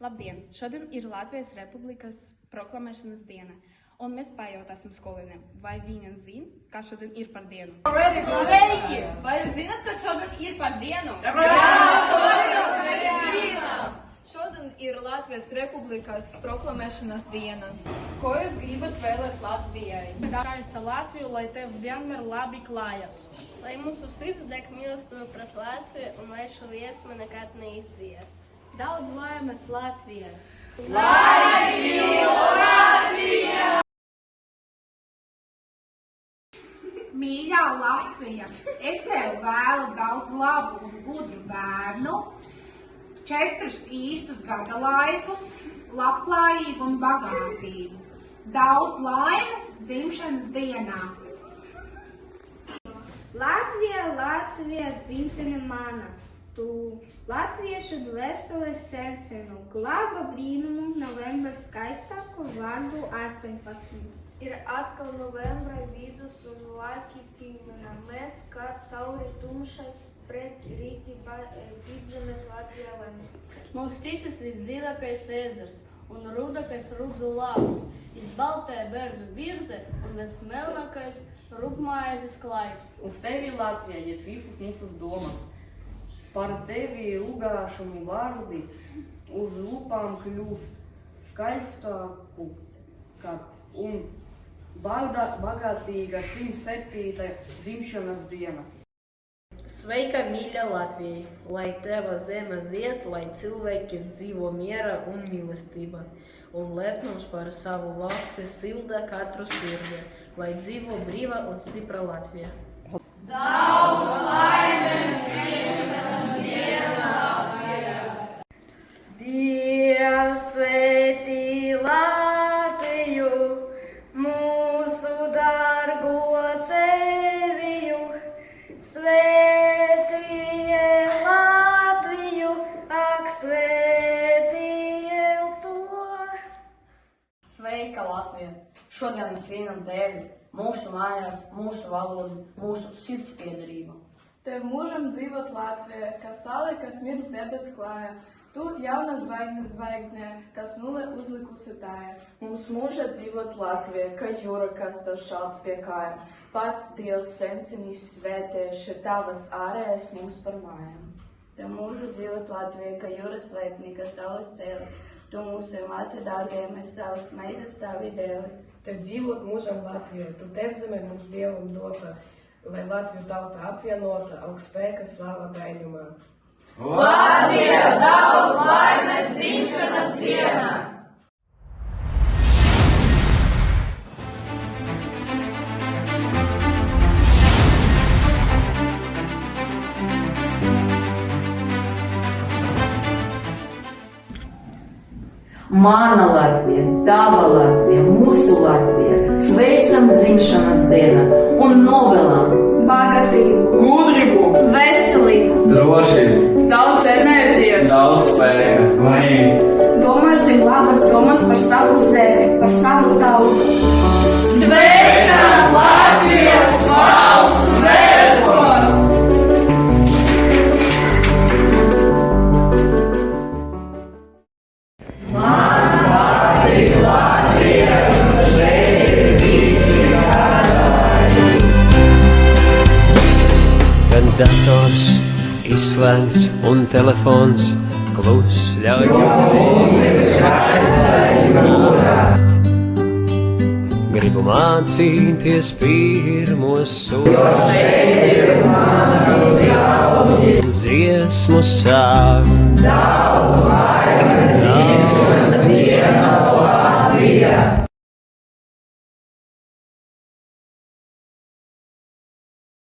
Labdien! Šodien ir Latvijas Republikas proklamēšanas diena, un mēs pajautāsim skolēniem, vai viņi zina, kā šodien ir par dienu. Sveiki! Vai jūs zināt, ka šodien ir par dienu? Šodien ir Latvijas Republikas proklamēšanas diena. Ko jūs gribat vēlēt Latvijai? Skaista Latviju, lai tev vienmēr labi klājas. Lai mūsu sirds deg mīlestība pret Latviju un lai šo liesmu nekad neiziest. Daudz laimes Latvijai! Lai dzīvo Latvija! Mīļā Latvija, es tev vēlu daudz labu un gudru bērnu, 4 īstus gada laikus, labklājību un bagātību. Daudz laimes dzimšanas dienā. Latvija, Latvija, dzimtene mana, tu latviešu dvēseles sensinu, glāba brīnumu novembra skaistāko vārdu 18. Ir atkal novembra vidus un laiki pīmena. Mēs kā cauri tumšai pret rīti vidzemes Latvijā lems. Mums ticas viszilākais ezers un rudākais rudzu lauks, izbaltē berzu virze un vismelnākais rupmaizes klaips. Uz tevi Latvija iet visus mūsu domas. Par tevi rugāšanu vārdi uz lupām kļūst skaistāku un bagātīga 107. dzimšanas diena. Sveika, mīļa Latvija! Lai teva zeme zied, lai cilvēki dzīvo miera un mīlestība, un lepnums par savu valsti silda katru sirdi, lai dzīvo brīva un stipra Latvija. Daudz laimes dzimšanas dienā Latvijā! Dievs svētī Latviju, mūsu dārgo teviju, svētīja Latviju, ak svētīja to. Sveika Latvija! Šodien mēs svinam tevi, mūsu mājās, mūsu valodu, mūsu sirdspiederību. Tev mūžam dzīvot Latvijā, kā saule, kas mirs debes klājā. Tu jauna zvaigznē, kas nulle uzlikusi tāja. Mums mūža dzīvot Latvijā, kā jūra, kas tev šāds pie kājām. Pats Dievs sensinīs svētējuši tavas ārējas mums par mājām. Tev mūžu dzīvot Latvijā, kā jūras leipnī, kā saules cēli. Tu mūsu mati dārgie, mēs tavas meitas tavi dēli. Tev dzīvot mūžam Latvijā, tu tev zeme mums Dievam dota, lai Latviju tauta apvienota, augstspēka slava gaidumā. Latvija, daudz laimes dzimšanas dienā! Mana Latvija, tava Latvija, mūsu Latvija, sveicam dzimšanas dienu un novēlam bagātību, gudrību, veselību, drošību, daudz enerģijas, daudz spēka, laimību. Domāsim labas domas par savu zemi, par savu tautu. Sveicam Latvijas valsts svētkos! Kad dators izslēgts un telefons klus ļauj gribu mācīties pirmos soļus, dziesmu sākt. Daudz laimes,